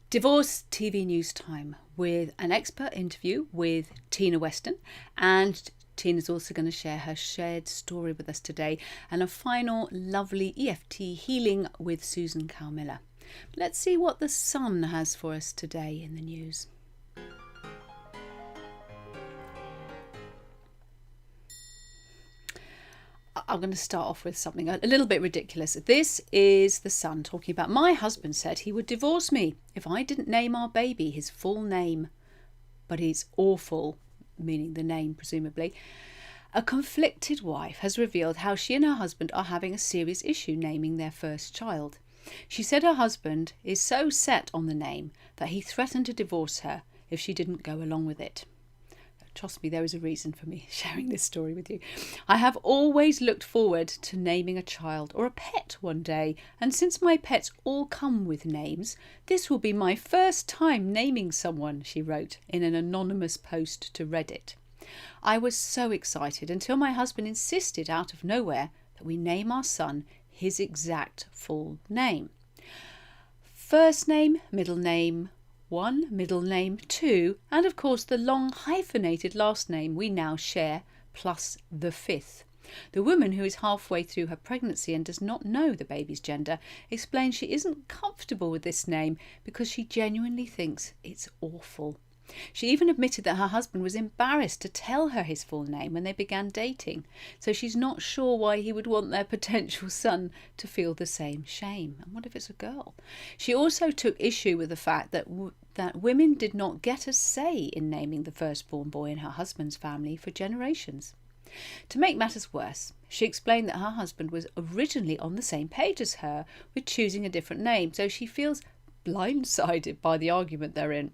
Divorce TV News Time with an expert interview with Tina Weston, and Tina's also going to share her shared story with us today, and a final lovely EFT healing with Susan Cowe-Miller. Let's see what the Sun has for us today in the news. I'm going to start off with something a little bit ridiculous. This is the Sun talking about, my husband said he would divorce me if I didn't name our baby his full name. But he's awful, meaning the name presumably. A conflicted wife has revealed how she and her husband are having a serious issue naming their first child. She said her husband is so set on the name that he threatened to divorce her if she didn't go along with it. Trust me, there is a reason for me sharing this story with you. I have always looked forward to naming a child or a pet one day, and since my pets all come with names, this will be my first time naming someone, she wrote in an anonymous post to Reddit. I was so excited until my husband insisted out of nowhere that we name our son his exact full name. First name, middle name 1, middle name 2, and of course the long hyphenated last name we now share, plus the 5th. The woman, who is halfway through her pregnancy and does not know the baby's gender, explains she isn't comfortable with this name because she genuinely thinks it's awful. She even admitted that her husband was embarrassed to tell her his full name when they began dating, so she's not sure why he would want their potential son to feel the same shame. And what if it's a girl? She also took issue with the fact that women did not get a say in naming the firstborn boy in her husband's family for generations. To make matters worse, she explained that her husband was originally on the same page as her with choosing a different name, so she feels blindsided by the argument they're in.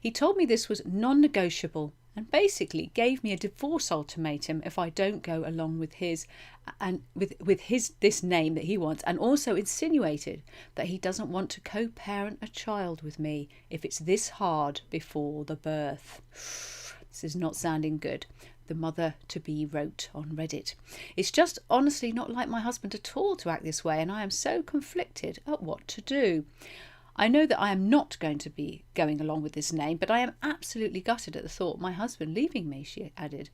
He told me this was non-negotiable and basically gave me a divorce ultimatum if I don't go along with his this name that he wants, and also insinuated that he doesn't want to co-parent a child with me if it's this hard before the birth. This is not sounding good, the mother-to-be wrote on Reddit. It's just honestly not like my husband at all to act this way, and I am so conflicted at what to do. I know that I am not going to be going along with this name, but I am absolutely gutted at the thought of my husband leaving me, she added.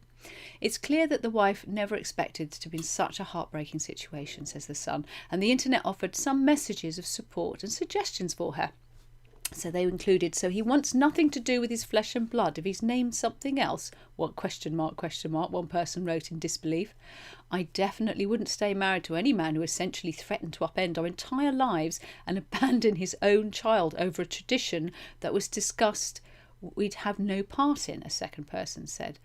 It's clear that the wife never expected to be in such a heartbreaking situation, says the Sun, and the internet offered some messages of support and suggestions for her. So they included, so he wants nothing to do with his flesh and blood if he's named something else. What ? One person wrote in disbelief. I definitely wouldn't stay married to any man who essentially threatened to upend our entire lives and abandon his own child over a tradition that was discussed we'd have no part in, a second person said.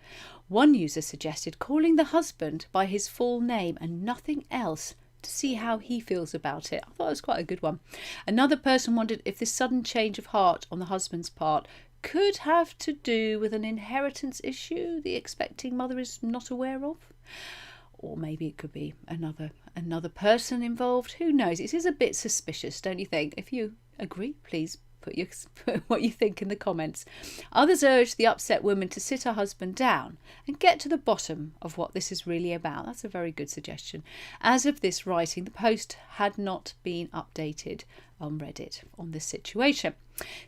One user suggested calling the husband by his full name and nothing else to see how he feels about it. I thought it was quite a good one. Another person wondered if this sudden change of heart on the husband's part could have to do with an inheritance issue the expecting mother is not aware of. Or maybe it could be another person involved. Who knows? It is a bit suspicious, don't you think? If you agree, please put what you think in the comments. Others urged the upset woman to sit her husband down and get to the bottom of what this is really about. That's a very good suggestion. As of this writing, the post had not been updated on Reddit on this situation.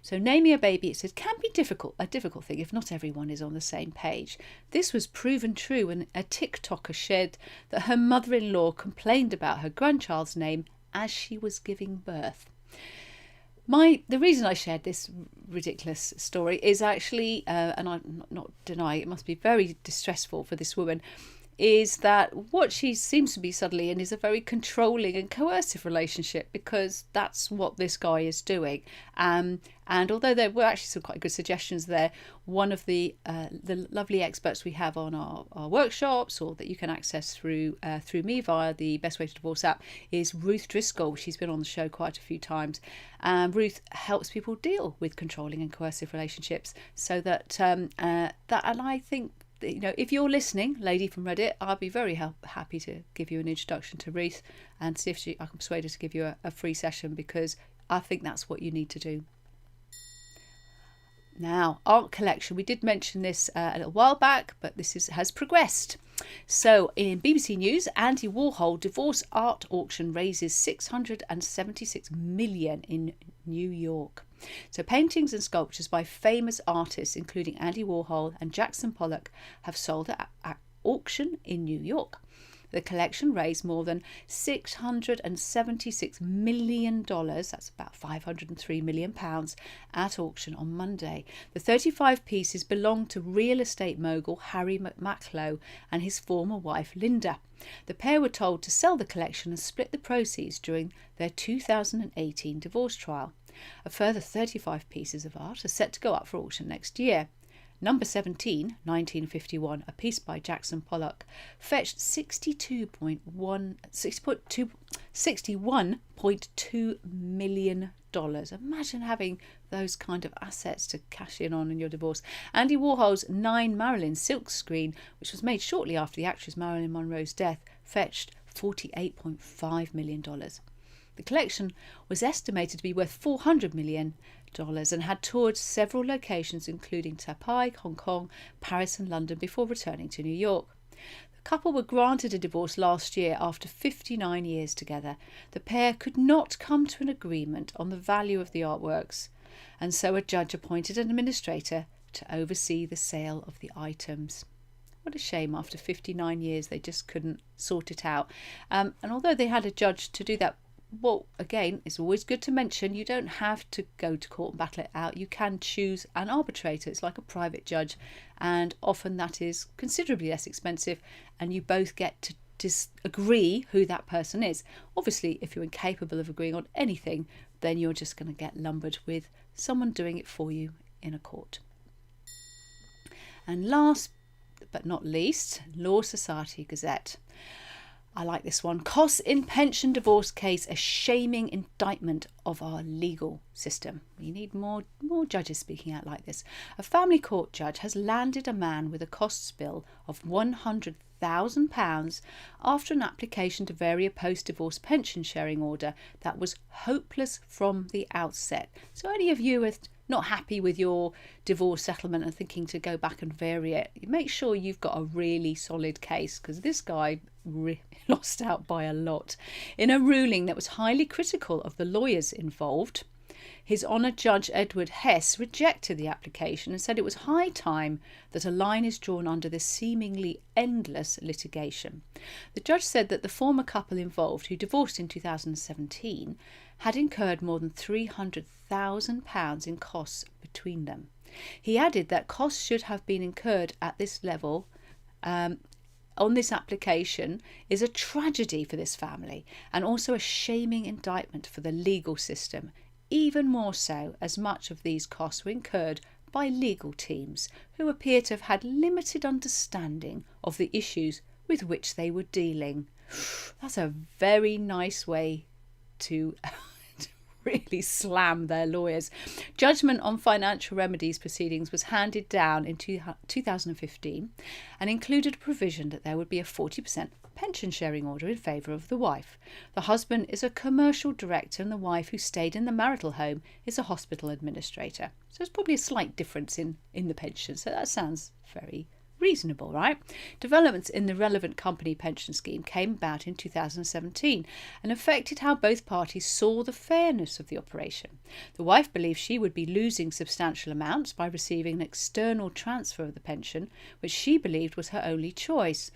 So naming a baby, it said, can be a difficult thing if not everyone is on the same page. This was proven true when a TikToker shared that her mother-in-law complained about her grandchild's name as she was giving birth. The reason I shared this ridiculous story is actually, and I'm not denying it must be very distressful for this woman, is that what she seems to be suddenly in is a very controlling and coercive relationship, because that's what this guy is doing. And although there were actually some quite good suggestions there, one of the lovely experts we have on our workshops, or that you can access through me via the Best Way to Divorce app, is Ruth Driscoll. She's been on the show quite a few times. Ruth helps people deal with controlling and coercive relationships, so that and I think, you know, if you're listening, lady from Reddit, I'd be very happy to give you an introduction to Ruth and see if I can persuade her to give you a free session, because I think that's what you need to do. Now, art collection. We did mention this a little while back, but this has progressed. So in BBC News, Andy Warhol divorce art auction raises $676 million in New York. So paintings and sculptures by famous artists, including Andy Warhol and Jackson Pollock, have sold at auction in New York. The collection raised more than $676 million, that's about £503 million, at auction on Monday. The 35 pieces belong to real estate mogul Harry McMachlow and his former wife Linda. The pair were told to sell the collection and split the proceeds during their 2018 divorce trial. A further 35 pieces of art are set to go up for auction next year. Number 17, 1951, a piece by Jackson Pollock, fetched $61.2 million. Imagine having those kind of assets to cash in on in your divorce. Andy Warhol's 9 Marilyn silkscreen, which was made shortly after the actress Marilyn Monroe's death, fetched $48.5 million. The collection was estimated to be worth $400 million and had toured several locations including Taipei, Hong Kong, Paris and London before returning to New York. The couple were granted a divorce last year after 59 years together. The pair could not come to an agreement on the value of the artworks, and so a judge appointed an administrator to oversee the sale of the items. What a shame, after 59 years they just couldn't sort it out. And although they had a judge to do that, well, again, it's always good to mention you don't have to go to court and battle it out. You can choose an arbitrator. It's like a private judge, and often that is considerably less expensive, and you both get to disagree who that person is. Obviously, if you're incapable of agreeing on anything, then you're just going to get lumbered with someone doing it for you in a court. And last but not least, Law Society Gazette. I like this one. Costs in pension divorce case, a shaming indictment of our legal system. We need more judges speaking out like this. A family court judge has landed a man with a costs bill of £100,000 after an application to vary a post-divorce pension sharing order that was hopeless from the outset. So any of you are not happy with your divorce settlement and thinking to go back and vary it, make sure you've got a really solid case, because this guy lost out by a lot. In a ruling that was highly critical of the lawyers involved, His Honour Judge Edward Hess rejected the application and said it was high time that a line is drawn under this seemingly endless litigation. The judge said that the former couple involved, who divorced in 2017, had incurred more than £300,000 in costs between them. He added that costs should have been incurred at this level on this application is a tragedy for this family and also a shaming indictment for the legal system, even more so as much of these costs were incurred by legal teams who appear to have had limited understanding of the issues with which they were dealing. That's a very nice way to really slam their lawyers. Judgment on financial remedies proceedings was handed down in 2015 and included a provision that there would be a 40% pension sharing order in favour of the wife. The husband is a commercial director and the wife, who stayed in the marital home, is a hospital administrator. So there's probably a slight difference in the pension. So that sounds very reasonable, right? Developments in the relevant company pension scheme came about in 2017 and affected how both parties saw the fairness of the operation. The wife believed she would be losing substantial amounts by receiving an external transfer of the pension, which she believed was her only choice.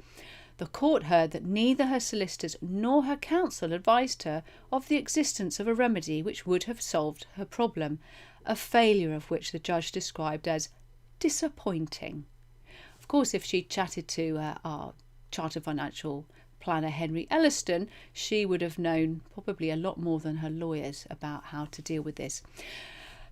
The court heard that neither her solicitors nor her counsel advised her of the existence of a remedy which would have solved her problem, a failure of which the judge described as disappointing. Of course, if she chatted to our Chartered Financial Planner Henry Elliston, she would have known probably a lot more than her lawyers about how to deal with this.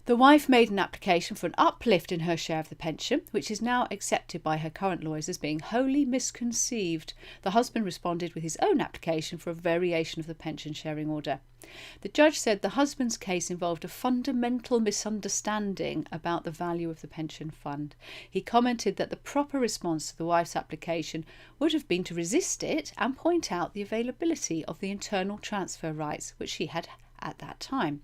The wife made an application for an uplift in her share of the pension, which is now accepted by her current lawyers as being wholly misconceived. The husband responded with his own application for a variation of the pension sharing order. The judge said the husband's case involved a fundamental misunderstanding about the value of the pension fund. He commented that the proper response to the wife's application would have been to resist it and point out the availability of the internal transfer rights which she had at that time.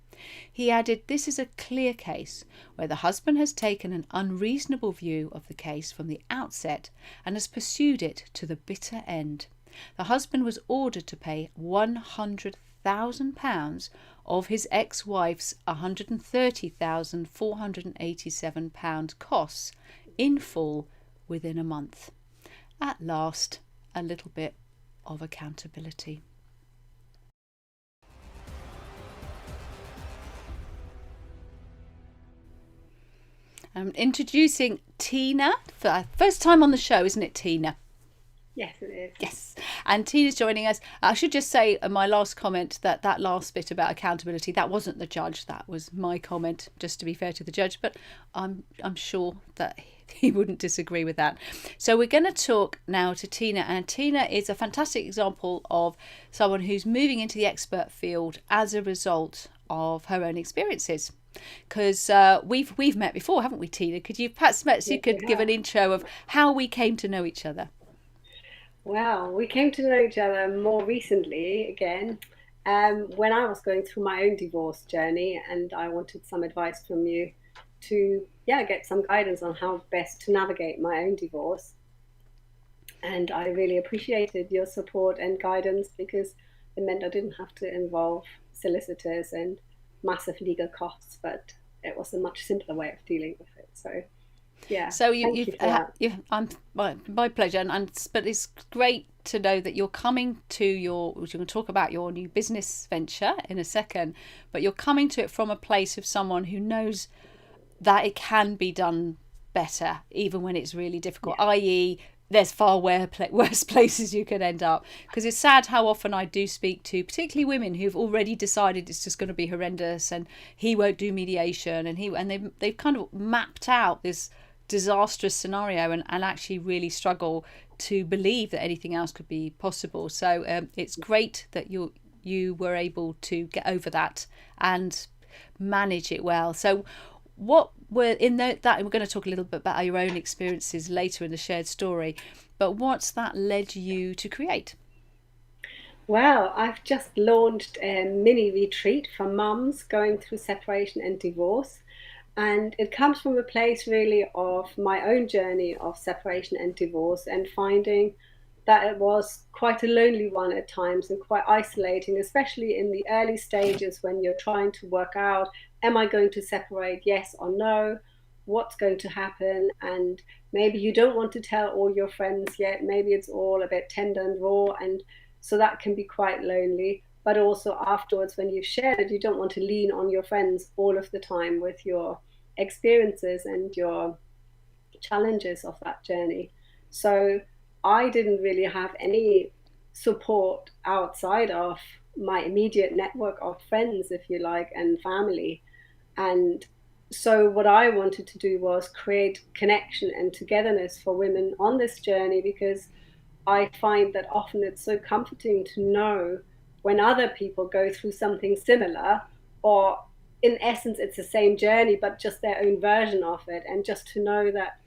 He added, "This is a clear case where the husband has taken an unreasonable view of the case from the outset and has pursued it to the bitter end. The husband was ordered to pay £100,000 £100,000 of his ex-wife's £130,487 costs in full within a month. At last, a little bit of accountability. I'm introducing Tina for our first time on the show, isn't it, Tina? Yes, it is. Yes, and Tina's joining us. I should just say in my last comment that last bit about accountability, that wasn't the judge, that was my comment, just to be fair to the judge, but I'm sure that he wouldn't disagree with that. So we're going to talk now to Tina, and Tina is a fantastic example of someone who's moving into the expert field as a result of her own experiences. Because we've met before, haven't we, Tina? Could you perhaps give an intro of how we came to know each other? Well, we came to know each other more recently again when I was going through my own divorce journey, and I wanted some advice from you to get some guidance on how best to navigate my own divorce. And I really appreciated your support and guidance because it meant I didn't have to involve solicitors and massive legal costs, but it was a much simpler way of dealing with it. So yeah, so my pleasure, but it's great to know that you're coming to you're going to talk about your new business venture in a second, but you're coming to it from a place of someone who knows that it can be done better even when it's really difficult, i.e. there's far worse places you could end up, because it's sad how often I do speak to particularly women who've already decided it's just going to be horrendous and he won't do mediation and they've kind of mapped out this disastrous scenario and actually really struggle to believe that anything else could be possible. So it's great that you were able to get over that and manage it well. So what were in that we're going to talk a little bit about your own experiences later in the shared story, but what's that led you to create? Well, I've just launched a mini retreat for mums going through separation and divorce. And it comes from a place really of my own journey of separation and divorce and finding that it was quite a lonely one at times and quite isolating, especially in the early stages when you're trying to work out, am I going to separate, yes or no? What's going to happen? And maybe you don't want to tell all your friends yet. Maybe it's all a bit tender and raw. And so that can be quite lonely. But also afterwards, when you've shared it, you don't want to lean on your friends all of the time with your experiences and your challenges of that journey. So I didn't really have any support outside of my immediate network of friends, if you like, and family. And so what I wanted to do was create connection and togetherness for women on this journey, because I find that often it's so comforting to know when other people go through something similar, or in essence it's the same journey but just their own version of it, and just to know that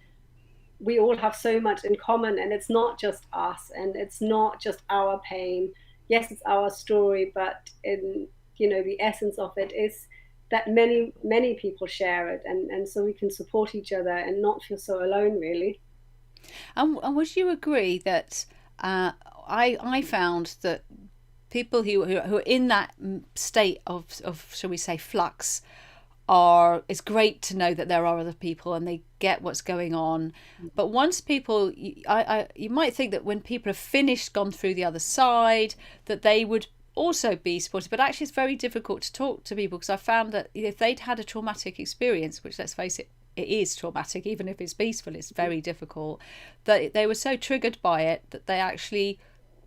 we all have so much in common and it's not just us and it's not just our pain. Yes, it's our story, but in the essence of it is that many people share it, and so we can support each other and not feel so alone, really. And would you agree that I found that people who are in that state of shall we say flux it's great to know that there are other people and they get what's going on. But once people, you might think that when people have finished, gone through the other side, that they would also be supported. But actually it's very difficult to talk to people, because I found that if they'd had a traumatic experience, which, let's face it, it is traumatic, even if it's peaceful, it's very difficult, that they were so triggered by it that they actually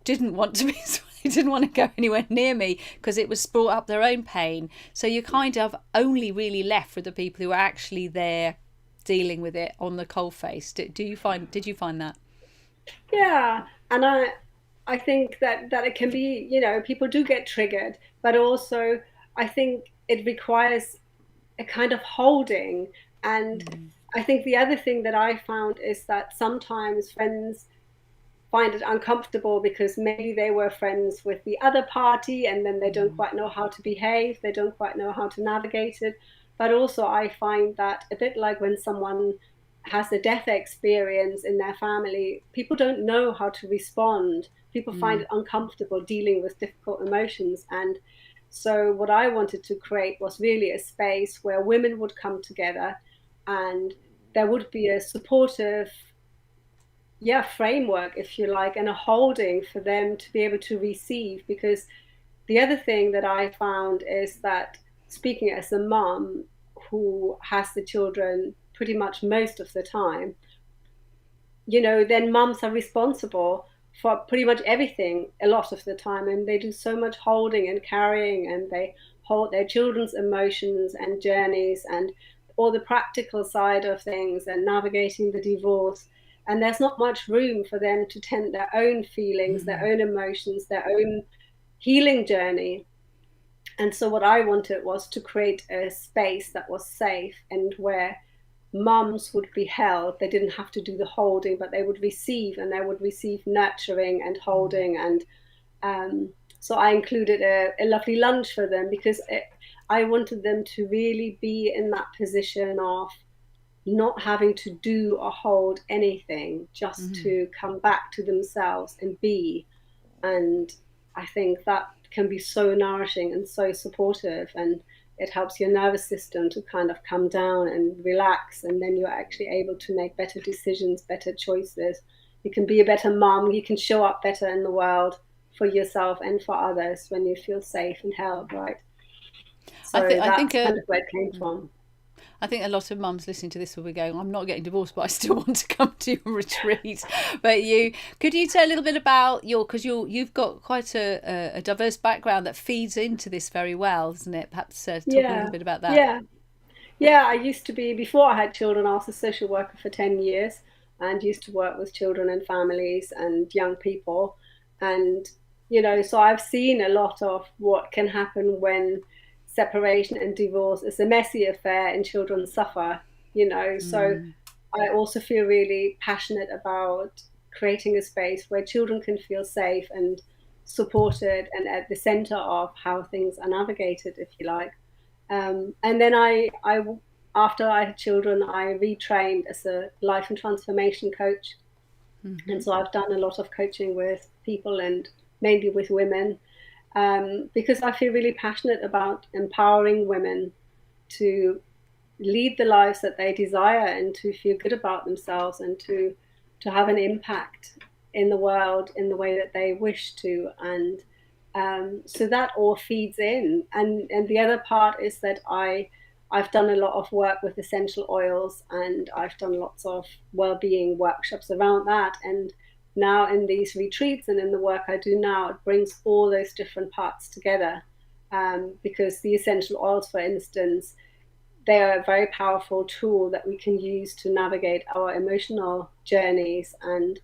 didn't want to be they didn't want to go anywhere near me, because it was brought up their own pain. So you're kind of only really left with the people who are actually there dealing with it on the coalface. Did you find that? Yeah, and I think that it can be, people do get triggered, but also I think it requires a kind of holding. And I think the other thing that I found is that sometimes friends find it uncomfortable because maybe they were friends with the other party and then they don't quite know how to behave, they don't quite know how to navigate it. But also I find that a bit like when someone has a death experience in their family, people don't know how to respond People find it uncomfortable dealing with difficult emotions. And so what I wanted to create was really a space where women would come together, and there would be a supportive, framework, if you like, and a holding for them to be able to receive. Because the other thing that I found is that, speaking as a mum who has the children pretty much most of the time, then mums are responsible for pretty much everything a lot of the time, and they do so much holding and carrying, and they hold their children's emotions and journeys and all the practical side of things and navigating the divorce. And there's not much room for them to tend their own feelings, their own emotions, their own healing journey. And so what I wanted was to create a space that was safe and where mums would be held. They didn't have to do the holding, but they would receive, and they would receive nurturing and holding. And so I included a lovely lunch for them, because I wanted them to really be in that position of not having to do or hold anything, just to come back to themselves and be. And I think that can be so nourishing and so supportive, and it helps your nervous system to kind of come down and relax, and then you're actually able to make better decisions, better choices. You can be a better mom, you can show up better in the world for yourself and for others when you feel safe and held, right? So I think that's kind of where it came from. I think a lot of mums listening to this will be going, I'm not getting divorced, but I still want to come to your retreat. But could you tell a little bit about because you've got quite a diverse background that feeds into this very well, isn't it? Perhaps talk a little bit about that. Yeah. I used to be, before I had children, I was a social worker for 10 years and used to work with children and families and young people. And, so I've seen a lot of what can happen when separation and divorce is a messy affair and children suffer, So I also feel really passionate about creating a space where children can feel safe and supported and at the center of how things are navigated, if you like. And then after I had children, I retrained as a life and transformation coach. And so I've done a lot of coaching with people, and mainly with women, because I feel really passionate about empowering women to lead the lives that they desire and to feel good about themselves and to have an impact in the world in the way that they wish to. And so that all feeds in. And the other part is that I've done a lot of work with essential oils, and I've done lots of well-being workshops around that. And now in these retreats and in the work I do now, it brings all those different parts together, because the essential oils, for instance, they are a very powerful tool that we can use to navigate our emotional journeys. And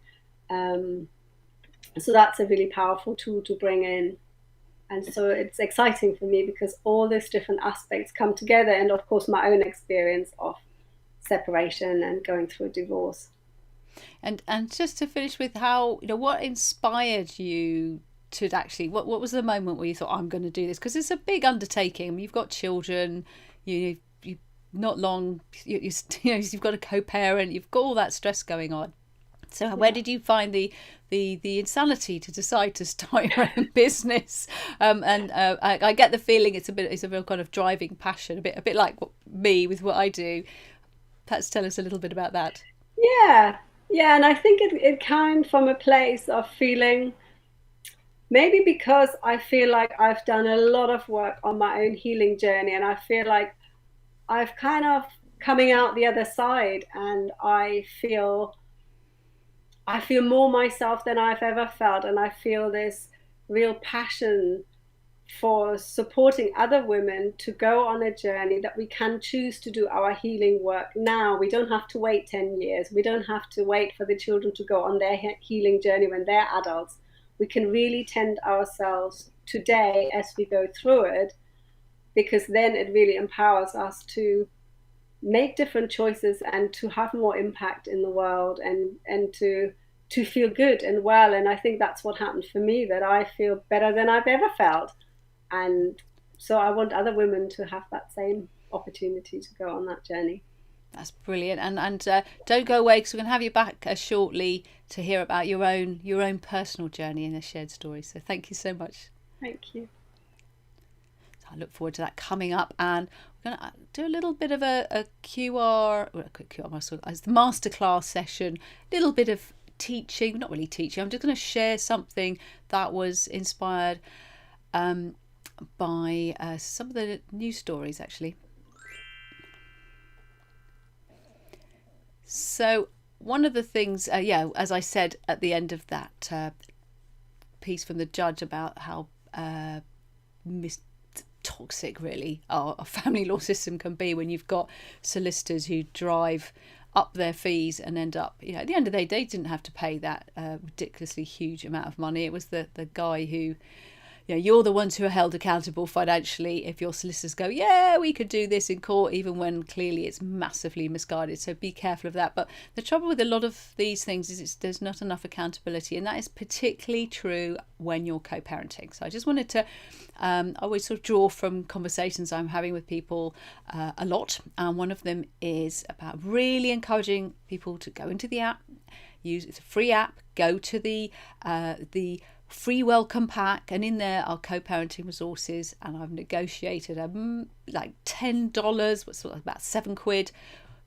so that's a really powerful tool to bring in. And so it's exciting for me because all these different aspects come together, and of course my own experience of separation and going through a divorce. And just to finish with, how what inspired you to actually, what was the moment where you thought, I'm going to do this? Because it's a big undertaking. I mean, you've got children, you not long, you've got a co-parent, you've got all that stress going on. So where did you find the insanity to decide to start your own business? I get the feeling it's a real kind of driving passion, a bit like me with what I do. Perhaps tell us a little bit about that. Yeah, and I think it came from a place of feeling, maybe because I feel like I've done a lot of work on my own healing journey, and I feel like I've kind of coming out the other side, and I feel more myself than I've ever felt, and I feel this real passion for supporting other women to go on a journey that we can choose to do our healing work now. We don't have to wait 10 years. We don't have to wait for the children to go on their healing journey when they're adults. We can really tend ourselves today as we go through it, because then it really empowers us to make different choices and to have more impact in the world, and to feel good and well. And I think that's what happened for me, that I feel better than I've ever felt. And so I want other women to have that same opportunity to go on that journey. That's brilliant. And don't go away, because we're going to have you back shortly to hear about your own personal journey in a shared story. So thank you so much. Thank you. I look forward to that coming up, and we're going to do a little bit of a QR, or a quick QR, as the masterclass session, a little bit of teaching, not really teaching. I'm just going to share something that was inspired by some of the news stories, actually. So one of the things, as I said at the end of that piece from the judge about how toxic really our family law system can be, when you've got solicitors who drive up their fees and end up, at the end of the day, they didn't have to pay that ridiculously huge amount of money. It was the guy who, you're the ones who are held accountable financially if your solicitors go, yeah, we could do this in court, even when clearly it's massively misguided. So be careful of that. But the trouble with a lot of these things is there's not enough accountability, and that is particularly true when you're co-parenting. So I just wanted to I always sort of draw from conversations I'm having with people a lot, and one of them is about really encouraging people to go into the app. It's a free app. Go to the free welcome pack, and in there are co-parenting resources, and I've negotiated like $10, what's about £7,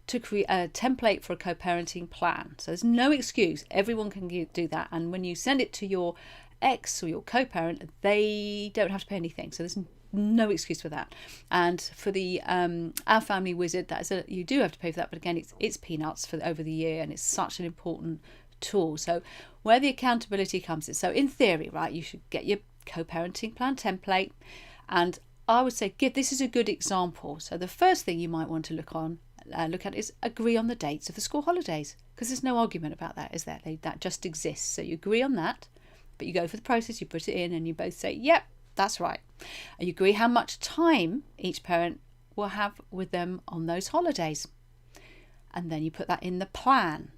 to create a template for a co-parenting plan. So there's no excuse, everyone can do that, and when you send it to your ex or your co-parent, they don't have to pay anything, so there's no excuse for that. And for the Our Family Wizard, you do have to pay for that, but again, it's peanuts for over the year, and it's such an important tool. So where the accountability comes in, so in theory, right, you should get your co-parenting plan template, and I would say this is a good example. So the first thing you might want to look at is agree on the dates of the school holidays, because there's no argument about that, is there? That just exists. So you agree on that, but you go for the process, you put it in, and you both say, yep, that's right. And you agree how much time each parent will have with them on those holidays, and then you put that in the plan.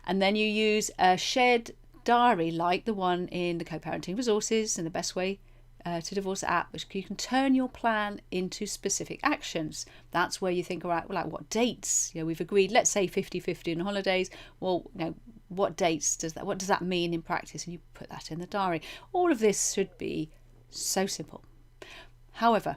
And then you use a shared diary like the one in the co-parenting resources and the Best Way to Divorce app, which you can turn your plan into specific actions. That's where you think, all right, well, like what dates? We've agreed, let's say 50-50 on holidays. Well, what dates what does that mean in practice? And you put that in the diary. All of this should be so simple. However,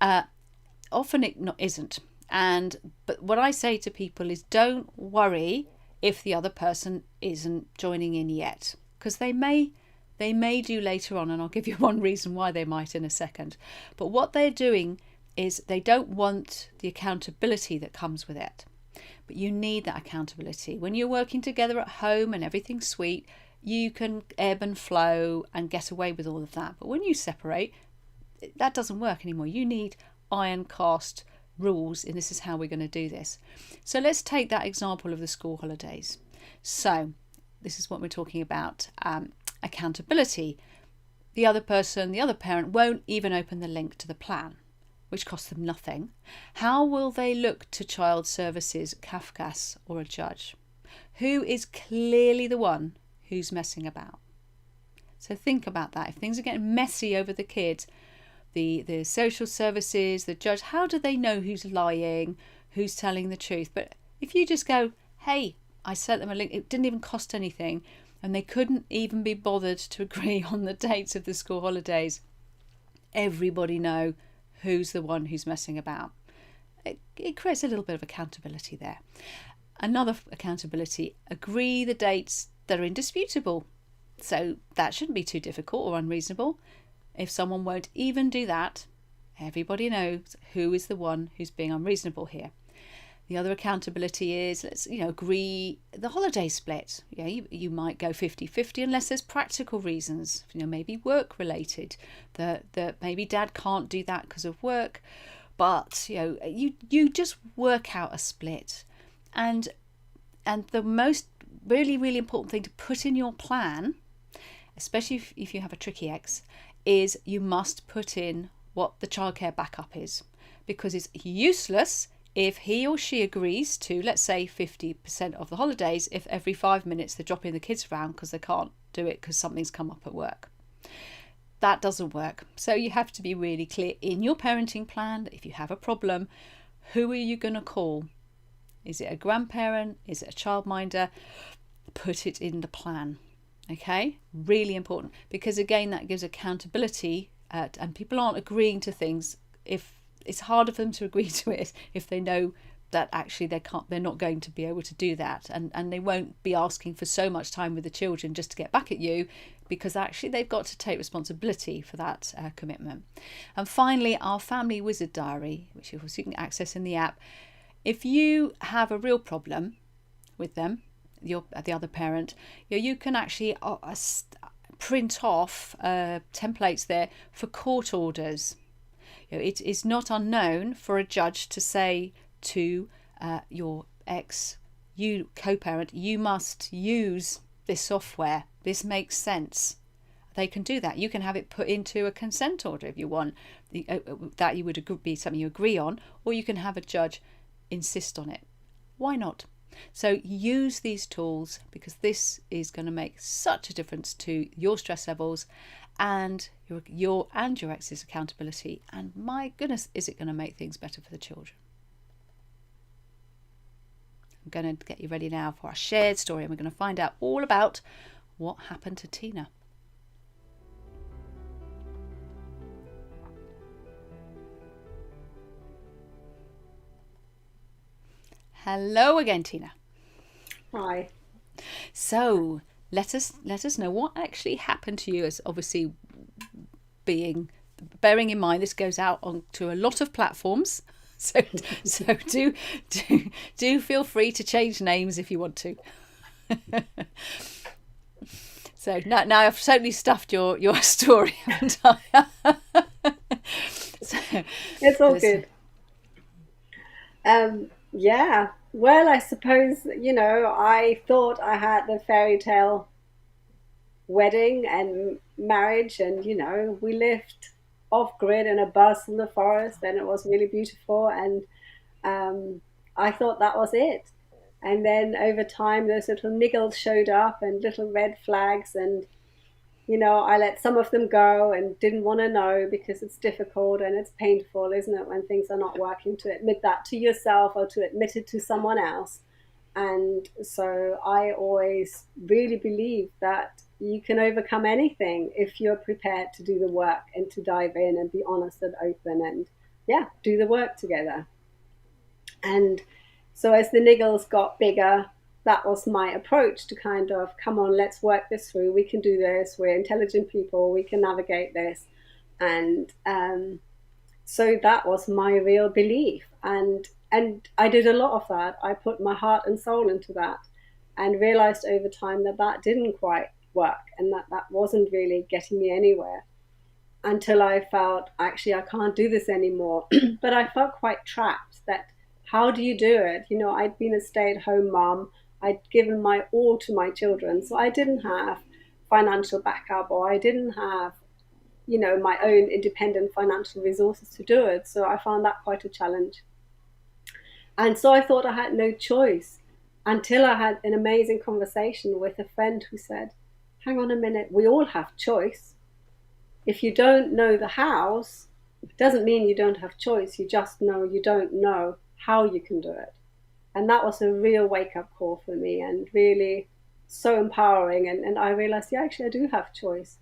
often it isn't. But what I say to people is, don't worry if the other person isn't joining in yet, because they may do later on, and I'll give you one reason why they might in a second. But what they're doing is they don't want the accountability that comes with it. But you need that accountability. When you're working together at home and everything's sweet, you can ebb and flow and get away with all of that. But when you separate, that doesn't work anymore. You need iron cast rules, and this is how we're going to do this. So let's take that example of the school holidays. So this is what we're talking about, accountability. The other parent won't even open the link to the plan, which costs them nothing. How will they look to child services, CAFCAS, or a judge? Who is clearly the one who's messing about? So think about that. If things are getting messy over the kids, the social services, the judge, how do they know who's lying, who's telling the truth? But if you just go, hey, I sent them a link, it didn't even cost anything, and they couldn't even be bothered to agree on the dates of the school holidays, everybody know who's the one who's messing about. It creates a little bit of accountability there. Another accountability, agree the dates that are indisputable. So that shouldn't be too difficult or unreasonable. If someone won't even do that, everybody knows who is the one who's being unreasonable here. The other accountability is, let's agree the holiday split. You might go 50-50 unless there's practical reasons, maybe work related, that maybe dad can't do that because of work, but you just work out a split. And the most really important thing to put in your plan, especially if you have a tricky ex, is you must put in what the childcare backup is, because it's useless if he or she agrees to, let's say, 50% of the holidays, if every 5 minutes they're dropping the kids around because they can't do it because something's come up at work. That doesn't work. So you have to be really clear in your parenting plan that if you have a problem, who are you going to call? Is it a grandparent? Is it a childminder? Put it in the plan. Okay, really important, because again, that gives accountability, and people aren't agreeing to things if it's harder for them to agree to it if they know that actually they're not going to be able to do that, and they won't be asking for so much time with the children just to get back at you, because actually they've got to take responsibility for that commitment. And finally, our family wizard diary, which you can access in the app. If you have a real problem with them, the other parent, you can actually print off templates there for court orders. It is not unknown for a judge to say to your co-parent, you must use this software. This makes sense. They can do that. You can have it put into a consent order if you want, that you would be something you agree on, or you can have a judge insist on it. Why not? So use these tools, because this is going to make such a difference to your stress levels and your ex's accountability. And my goodness, is it going to make things better for the children? I'm going to get you ready now for our shared story, and we're going to find out all about what happened to Tina. Hello again, Tina. Hi. So let us know what actually happened to you, as obviously bearing in mind this goes out onto a lot of platforms. So do feel free to change names if you want to. So now I've totally stuffed your story, haven't I? So, it's all good. Yeah. Well, I suppose, I thought I had the fairy tale wedding and marriage, and, we lived off grid in a bus in the forest, and it was really beautiful. And I thought that was it. And then over time, those little niggles showed up and little red flags, and I let some of them go and didn't want to know, because it's difficult and it's painful, isn't it, when things are not working, to admit that to yourself or to admit it to someone else. And so I always really believe that you can overcome anything if you're prepared to do the work and to dive in and be honest and open and, do the work together. And so as the niggles got bigger, that was my approach to kind of, come on, let's work this through. We can do this. We're intelligent people. We can navigate this. And so that was my real belief. And I did a lot of that. I put my heart and soul into that, and realized over time that didn't quite work, and that wasn't really getting me anywhere, until I felt, actually, I can't do this anymore. But I felt quite trapped. That how do you do it? I'd been a stay-at-home mom. I'd given my all to my children, so I didn't have financial backup, or I didn't have, my own independent financial resources to do it. So I found that quite a challenge. And so I thought I had no choice, until I had an amazing conversation with a friend who said, hang on a minute, we all have choice. If you don't know the hows, it doesn't mean you don't have choice. You just know you don't know how you can do it. And that was a real wake-up call for me, and really so empowering. And I realized, actually, I do have choice.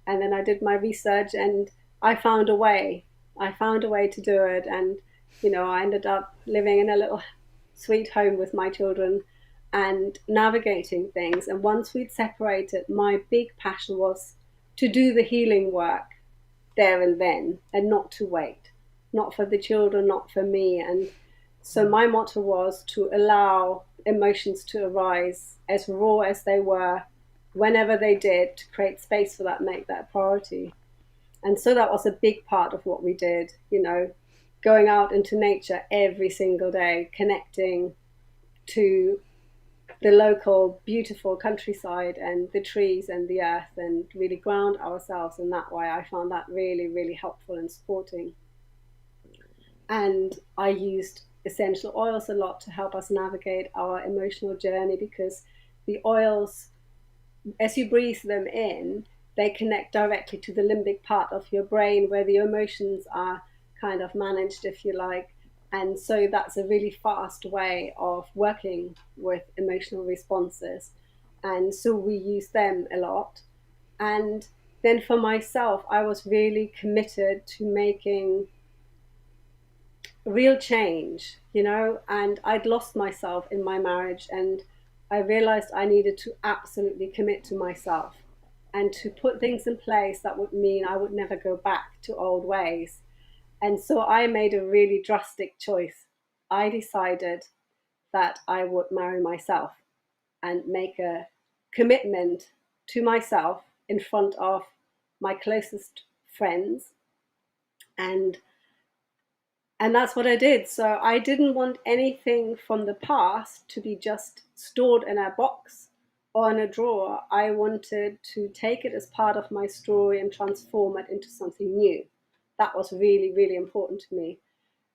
And then I did my research, and I found a way. I found a way to do it. And, I ended up living in a little sweet home with my children and navigating things. And once we'd separated, my big passion was to do the healing work there and then, and not to wait, not for the children, not for me. And so my motto was to allow emotions to arise as raw as they were, whenever they did, to create space for that, make that a priority. And so that was a big part of what we did, going out into nature every single day, connecting to the local beautiful countryside and the trees and the earth, and really ground ourselves in that way. I found that really, really helpful and supporting. And I used essential oils a lot to help us navigate our emotional journey, because the oils, as you breathe them in, they connect directly to the limbic part of your brain, where the emotions are kind of managed, if you like. And so that's a really fast way of working with emotional responses. And so we use them a lot. And then for myself, I was really committed to making real change, and I'd lost myself in my marriage, and I realized I needed to absolutely commit to myself and to put things in place that would mean I would never go back to old ways. And so I made a really drastic choice. I decided that I would marry myself and make a commitment to myself in front of my closest friends, and that's what I did. So I didn't want anything from the past to be just stored in a box or in a drawer. I wanted to take it as part of my story and transform it into something new. That was really, really important to me.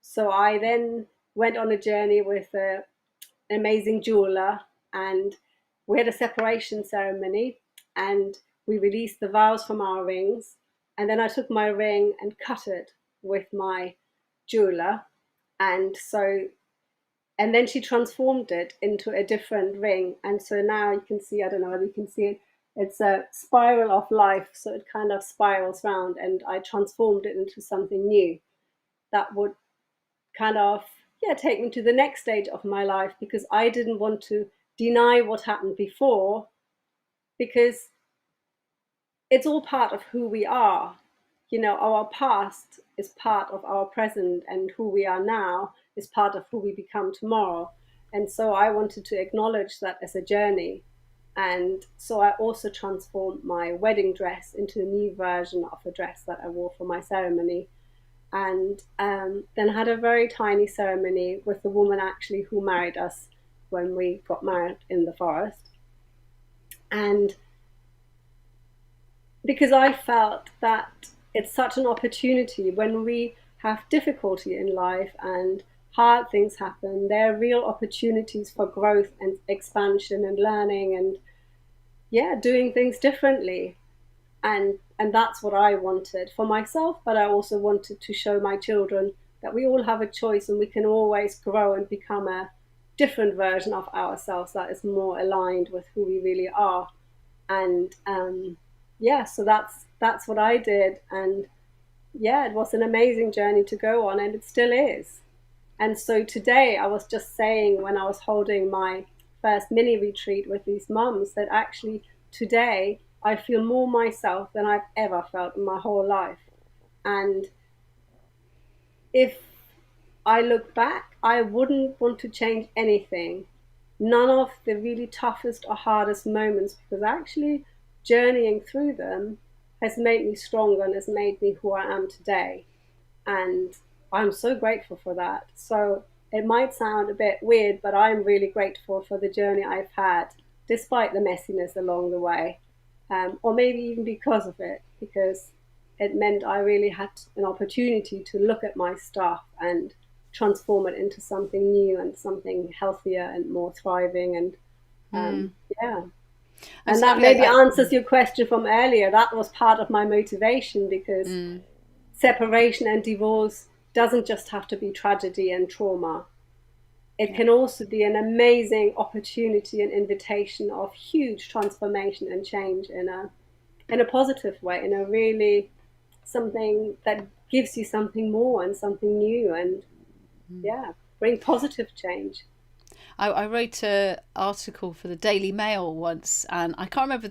So I then went on a journey with an amazing jeweler, and we had a separation ceremony, and we released the vows from our rings. And then I took my ring and cut it with my jeweler. And so, and then she transformed it into a different ring. And so now you can see, I don't know whether you can see it, it's a spiral of life. So it kind of spirals round, and I transformed it into something new that would kind of, yeah, take me to the next stage of my life, because I didn't want to deny what happened before, because it's all part of who we are. Our past is part of our present, and who we are now is part of who we become tomorrow. And so I wanted to acknowledge that as a journey. And so I also transformed my wedding dress into a new version of a dress that I wore for my ceremony. And then had a very tiny ceremony with the woman actually who married us when we got married in the forest. And because I felt that it's such an opportunity when we have difficulty in life and hard things happen, there are real opportunities for growth and expansion and learning and, yeah, doing things differently. And that's what I wanted for myself, but I also wanted to show my children that we all have a choice and we can always grow and become a different version of ourselves that is more aligned with who we really are. And yeah, so that's what I did. And yeah, it was an amazing journey to go on, and it still is. And so today I was just saying, when I was holding my first mini retreat with these mums, that actually today I feel more myself than I've ever felt in my whole life. And if I look back, I wouldn't want to change anything. None of the really toughest or hardest moments, because actually journeying through them has made me stronger and has made me who I am today. And I'm so grateful for that. So it might sound a bit weird, but I'm really grateful for the journey I've had, despite the messiness along the way, or maybe even because of it, because it meant I really had an opportunity to look at my stuff and transform it into something new and something healthier and more thriving. And yeah. And that maybe answers your question from earlier. That was part of my motivation, because separation and divorce doesn't just have to be tragedy and trauma. It can also be an amazing opportunity and invitation of huge transformation and change in a positive way, in a really something that gives you something more and something new, and yeah, bring positive change. I wrote an article for the Daily Mail once, and I can't remember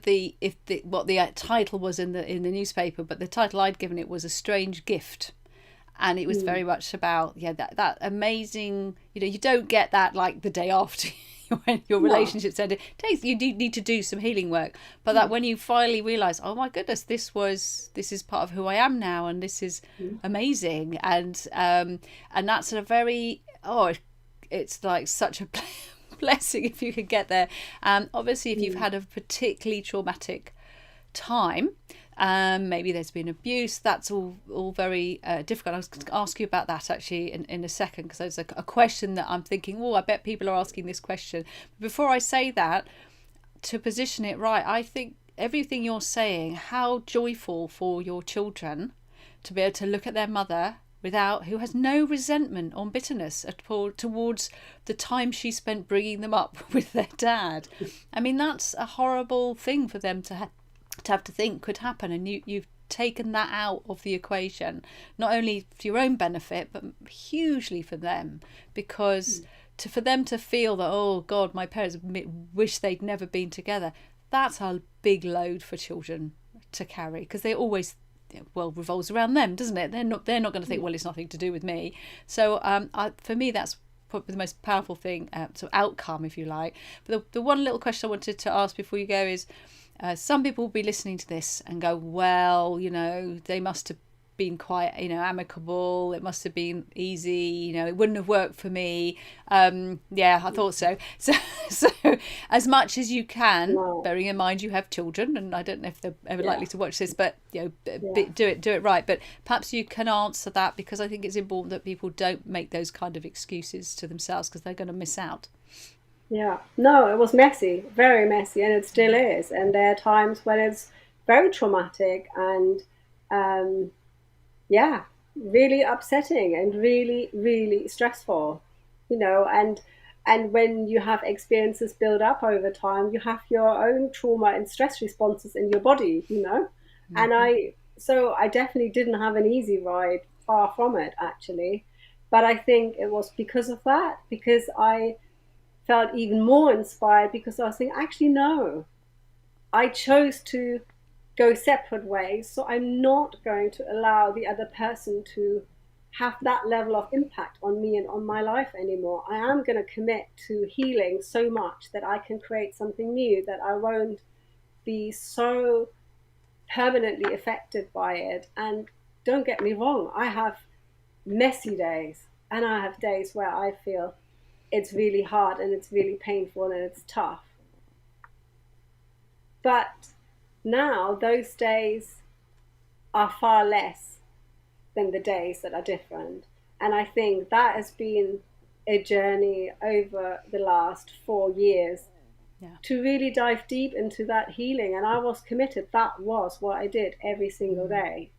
what the title was in the newspaper, but the title I'd given it was "A Strange Gift," and it was very much about that amazing. You don't get that like the day after when your relationship's ended. You need to do some healing work, but that when you finally realise, oh my goodness, this is part of who I am now, and this is amazing, and that's a very it's like such a blessing if you could get there. Obviously, if you've had a particularly traumatic time, maybe there's been abuse, that's all very difficult. I was going to ask you about that actually in a second, because there's a question that I'm thinking, I bet people are asking this question. But before I say that, to position it right, I think everything you're saying, how joyful for your children to be able to look at their mother who has no resentment or bitterness at all towards the time she spent bringing them up with their dad. I mean, that's a horrible thing for them to have to think could happen, and you've taken that out of the equation, not only for your own benefit but hugely for them, because for them to feel that, oh God, my parents wish they'd never been together, that's a big load for children to carry, because they always, well, revolves around them, doesn't it? They're not going to think, well, it's nothing to do with me. So for me, that's probably the most powerful thing, so outcome, if you like. But the one little question I wanted to ask before you go is, some people will be listening to this and go, well, they must have been quite, amicable. It must have been easy. It wouldn't have worked for me. Yeah, I thought so. So as much as you can, bearing in mind you have children, and I don't know if they're ever likely to watch this, but do it right. But perhaps you can answer that, because I think it's important that people don't make those kind of excuses to themselves, because they're going to miss out. Yeah, no, it was messy, very messy, and it still is. And there are times when it's very traumatic and, really upsetting and really, really stressful, and when you have experiences build up over time, you have your own trauma and stress responses in your body, And I definitely didn't have an easy ride, far from it, actually. But I think it was because of that, because I felt even more inspired, because I was thinking, actually, no, I chose to go separate ways, so I'm not going to allow the other person to have that level of impact on me and on my life anymore. I am going to commit to healing so much that I can create something new, that I won't be so permanently affected by it. And don't get me wrong, I have messy days, and I have days where I feel it's really hard and it's really painful and it's tough. But now those days are far less than the days that are different. And I think that has been a journey over the last 4 years to really dive deep into that healing. And I was committed. That was what I did every single day.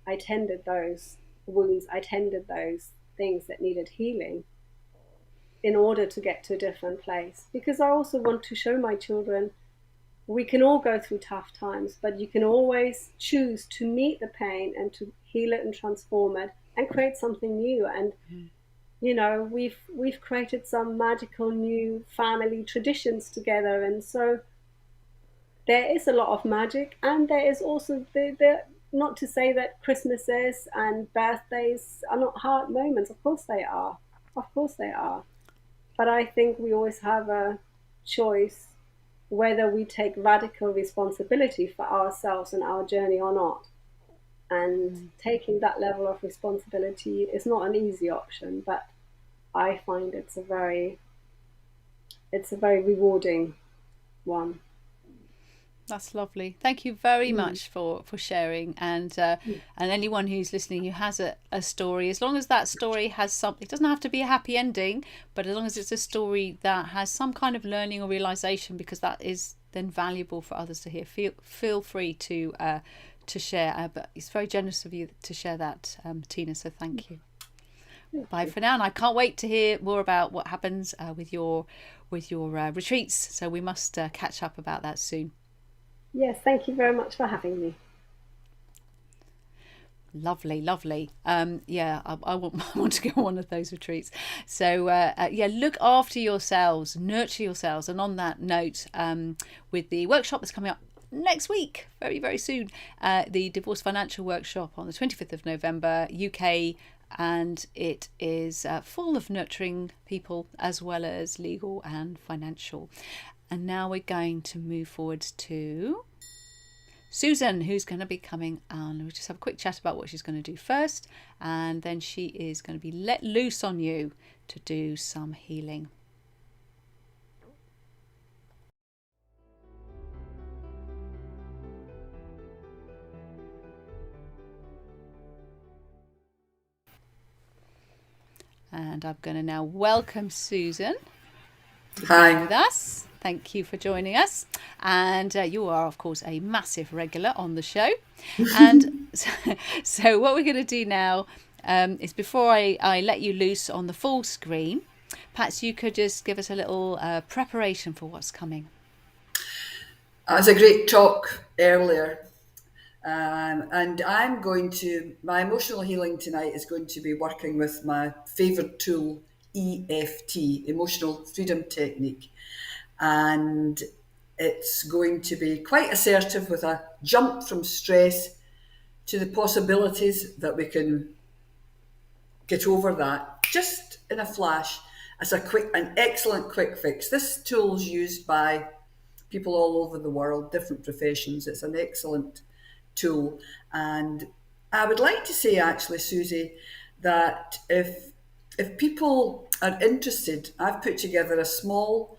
I tended those wounds. I tended those things that needed healing in order to get to a different place. Because I also want to show my children, we can all go through tough times, but you can always choose to meet the pain and to heal it and transform it and create something new. And we've created some magical new family traditions together, and so there is a lot of magic. And there is also the not to say that Christmases and birthdays are not hard moments. Of course they are. But I think we always have a choice whether we take radical responsibility for ourselves and our journey or not. And taking that level of responsibility is not an easy option, but I find it's a very rewarding one. That's lovely. Thank you very much for sharing. And anyone who's listening who has a story, as long as that story has something, it doesn't have to be a happy ending, but as long as it's a story that has some kind of learning or realization, because that is then valuable for others to hear, feel free to share. But it's very generous of you to share that, Tina. So thank you. Bye for now. And I can't wait to hear more about what happens with your retreats. So we must catch up about that soon. Yes, thank you very much for having me. Lovely. I want to go on one of those retreats. So look after yourselves, nurture yourselves. And on that note, with the workshop that's coming up next week, very, very soon, the Divorce Financial Workshop on the 25th of November, UK, and it is full of nurturing people as well as legal and financial. And now we're going to move forward to Susan, who's going to be coming on. We'll just have a quick chat about what she's going to do first, and then she is going to be let loose on you to do some healing. And I'm going to now welcome Susan to be with us. Thank you for joining us. And you are, of course, a massive regular on the show. And so what we're going to do now is before I let you loose on the full screen, perhaps you could just give us a little preparation for what's coming. It was a great talk earlier. And my emotional healing tonight is going to be working with my favourite tool, EFT, Emotional Freedom Technique. And it's going to be quite assertive with a jump from stress to the possibilities that we can get over that just in a flash as an excellent quick fix. This tool is used by people all over the world, different professions. It's an excellent tool. And I would like to say actually, Susie, that if people are interested, I've put together a small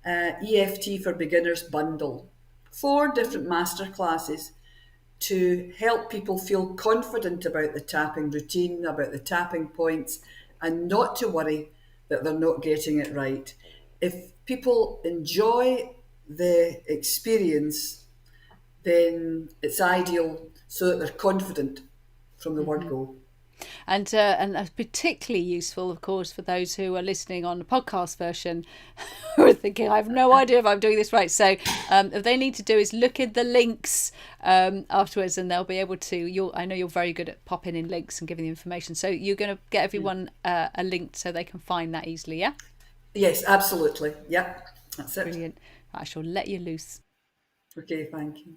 EFT for beginners bundle, 4 different masterclasses to help people feel confident about the tapping routine, about the tapping points, and not to worry that they're not getting it right. If people enjoy the experience, then it's ideal so that they're confident from the word go. And particularly useful, of course, for those who are listening on the podcast version who are thinking, I have no idea if I'm doing this right. So if they need to do is look at the links afterwards, and they'll be able to. I know you're very good at popping in links and giving the information. So you're going to get everyone a link so they can find that easily, yeah? Yes, absolutely. Yeah, that's it. Brilliant. I shall let you loose. Okay, thank you.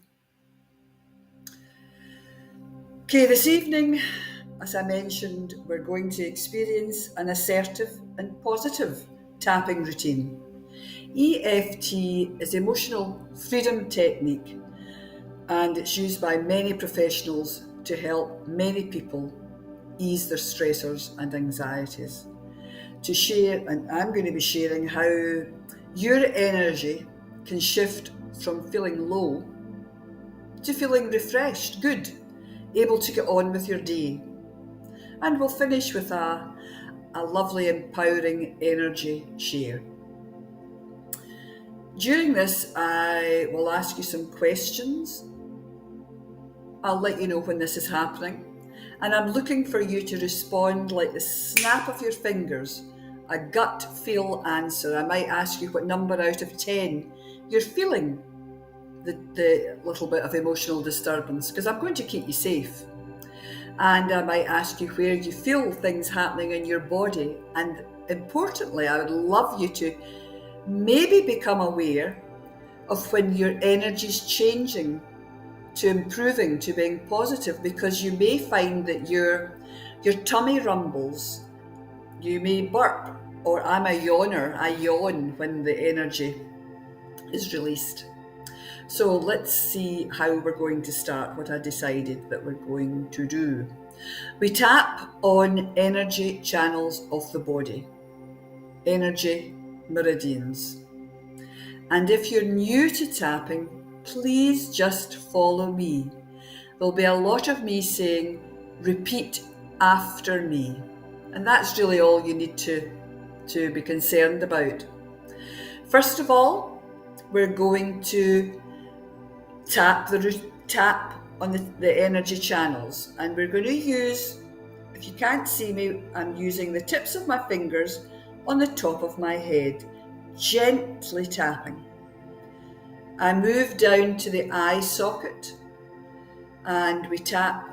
Okay, this evening, as I mentioned, we're going to experience an assertive and positive tapping routine. EFT is Emotional Freedom Technique, and it's used by many professionals to help many people ease their stressors and anxieties. To share, and I'm going to be sharing how your energy can shift from feeling low to feeling refreshed, good, able to get on with your day. And we'll finish with a lovely empowering energy share. During this, I will ask you some questions. I'll let you know when this is happening. And I'm looking for you to respond like the snap of your fingers, a gut feel answer. I might ask you what number out of 10 you're feeling the little bit of emotional disturbance, because I'm going to keep you safe. And I might ask you where you feel things happening in your body. And importantly, I would love you to maybe become aware of when your energy's changing to improving, to being positive, because you may find that your tummy rumbles, you may burp, or I'm a yawner, I yawn when the energy is released. So let's see how we're going to start, what I decided that we're going to do. We tap on energy channels of the body, energy meridians. And if you're new to tapping, please just follow me. There'll be a lot of me saying, repeat after me. And that's really all you need to be concerned about. First of all, we're going to tap on the energy channels, and we're going to use, if you can't see me, I'm using the tips of my fingers on the top of my head, gently tapping. I move down to the eye socket, and we tap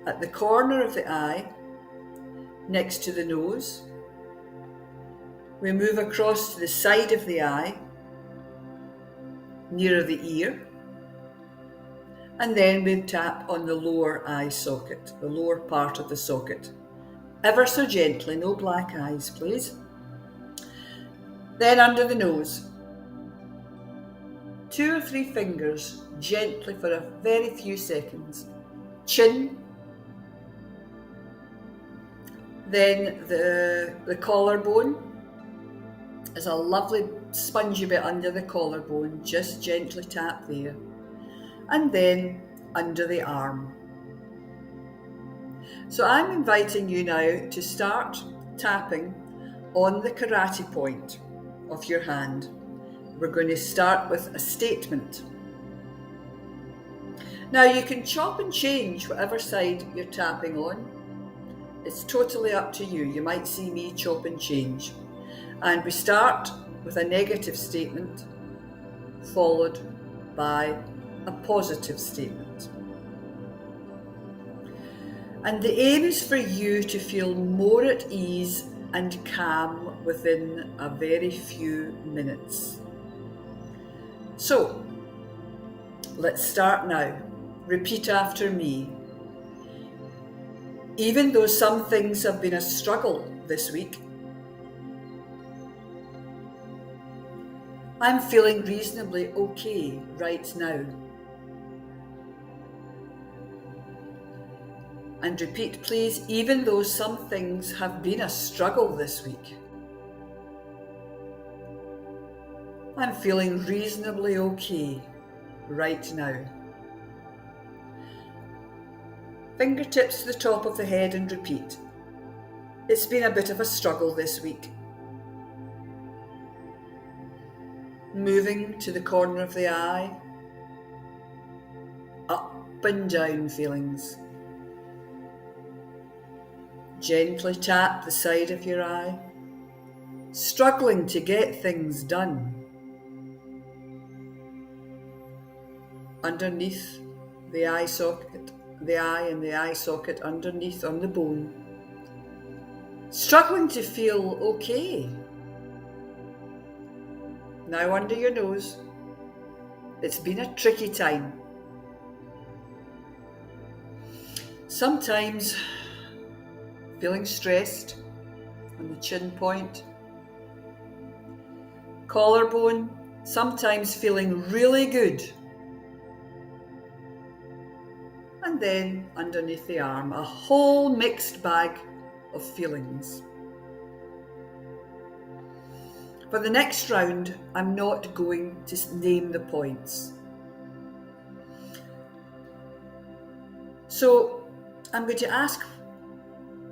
at the corner of the eye next to the nose. We move across to the side of the eye nearer the ear. And then we tap on the lower eye socket, the lower part of the socket. Ever so gently, no black eyes, please. Then under the nose. 2 or 3 fingers, gently for a very few seconds. Chin. Then the collarbone. There's a lovely spongy bit under the collarbone, just gently tap there. And then under the arm. So I'm inviting you now to start tapping on the karate point of your hand. We're going to start with a statement. Now you can chop and change whatever side you're tapping on. It's totally up to you. You might see me chop and change. And we start with a negative statement followed by a positive statement. And the aim is for you to feel more at ease and calm within a very few minutes. So, let's start now. Repeat after me. Even though some things have been a struggle this week, I'm feeling reasonably okay right now. And repeat, please, even though some things have been a struggle this week, I'm feeling reasonably okay right now. Fingertips to the top of the head and repeat. It's been a bit of a struggle this week. Moving to the corner of the eye, up and down feelings. Gently tap the side of your eye, struggling to get things done. Underneath the eye socket, the eye and the eye socket underneath on the bone. Struggling to feel okay. Now under your nose. It's been a tricky time. Sometimes feeling stressed on the chin point. Collarbone, sometimes feeling really good. And then underneath the arm, a whole mixed bag of feelings. For the next round, I'm not going to name the points. So I'm going to ask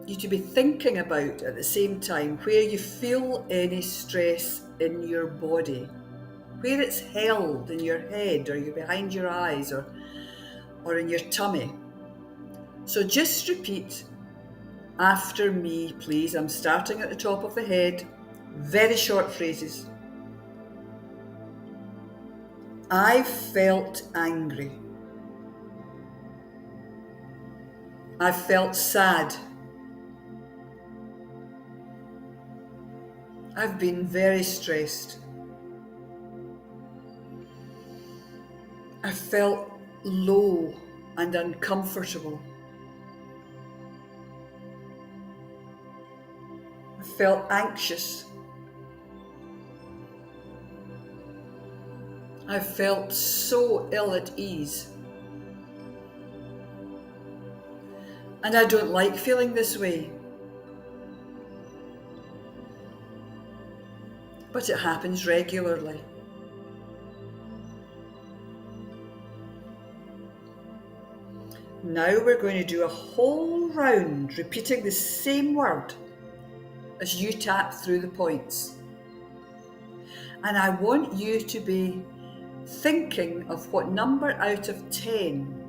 you to be thinking about at the same time where you feel any stress in your body, where it's held in your head or behind your eyes or in your tummy. So just repeat after me, please. I'm starting at the top of the head. Very short phrases. I felt angry. I felt sad. I've been very stressed. I felt low and uncomfortable. I felt anxious. I felt so ill at ease. And I don't like feeling this way. But it happens regularly. Now we're going to do a whole round repeating the same word as you tap through the points. And I want you to be thinking of what number out of 10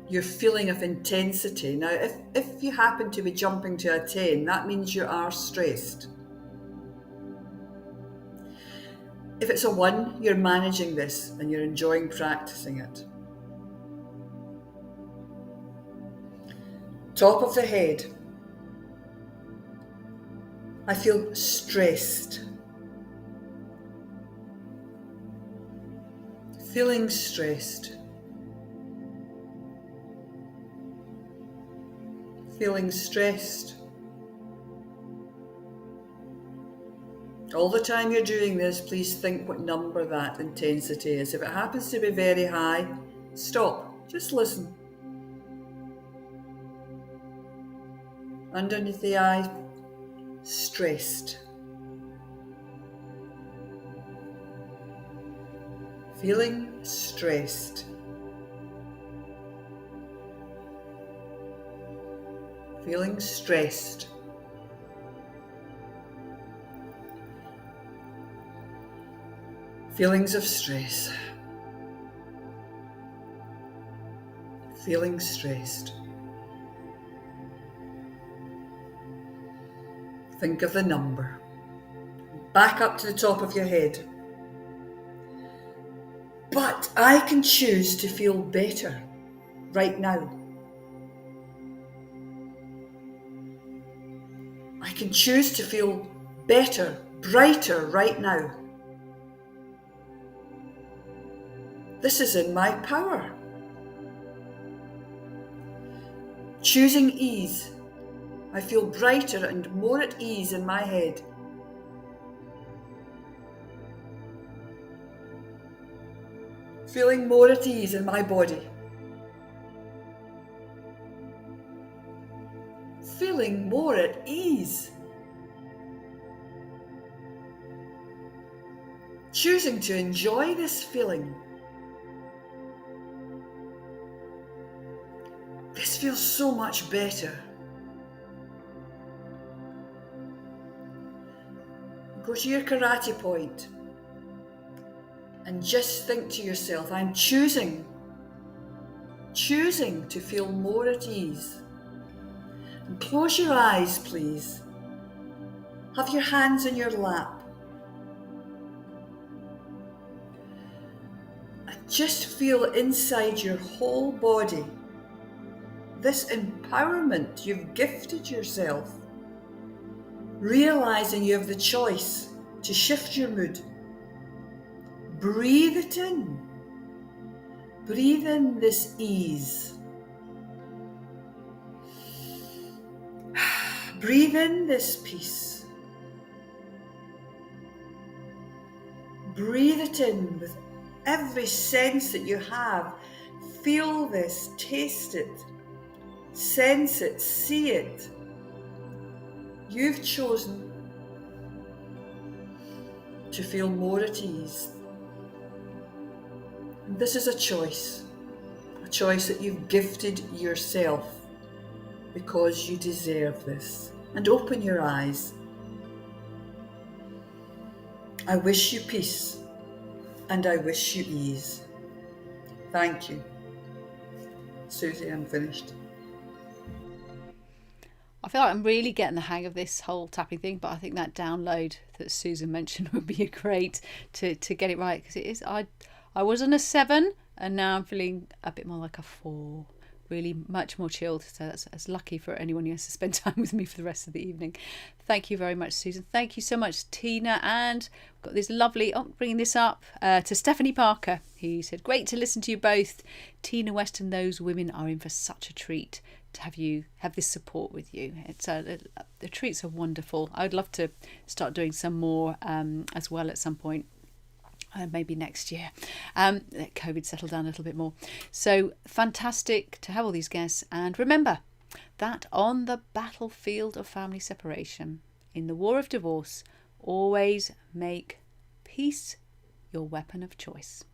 your feeling of intensity. Now, if you happen to be jumping to a 10, that means you are stressed. If it's a 1, you're managing this and you're enjoying practicing it. Top of the head. I feel stressed. Feeling stressed. Feeling stressed. All the time you're doing this, please think what number that intensity is. If it happens to be very high, stop. Just listen. Underneath the eye, stressed. Feeling stressed. Feeling stressed. Feelings of stress. Feeling stressed. Think of the number. Back up to the top of your head. But I can choose to feel better right now. I can choose to feel better, brighter right now. This is in my power. Choosing ease, I feel brighter and more at ease in my head. Feeling more at ease in my body. Feeling more at ease. Choosing to enjoy this feeling. This feels so much better. Go to your karate point and just think to yourself, I'm choosing to feel more at ease. And close your eyes, please. Have your hands in your lap. And just feel inside your whole body this empowerment you've gifted yourself. Realizing you have the choice to shift your mood. Breathe it in. Breathe in this ease. Breathe in this peace. Breathe it in with every sense that you have. Feel this, taste it, sense it, see it. You've chosen to feel more at ease. And this is a choice that you've gifted yourself because you deserve this. And open your eyes. I wish you peace and I wish you ease. Thank you. Susie, I'm finished. I feel like I'm really getting the hang of this whole tapping thing, but I think that download that Susan mentioned would be great to get it right, because it is. I was on a 7 and now I'm feeling a bit more like a 4. Really much more chilled. So that's lucky for anyone who has to spend time with me for the rest of the evening. Thank you very much, Susan. Thank you so much, Tina. And we've got this lovely, bringing this up to Stephanie Parker. He said, great to listen to you both. Tina West and those women are in for such a treat to have this support with you. It's the treats are wonderful. I'd love to start doing some more as well at some point. Maybe next year. Let COVID settle down a little bit more. So fantastic to have all these guests. And remember that on the battlefield of family separation, in the war of divorce, always make peace your weapon of choice.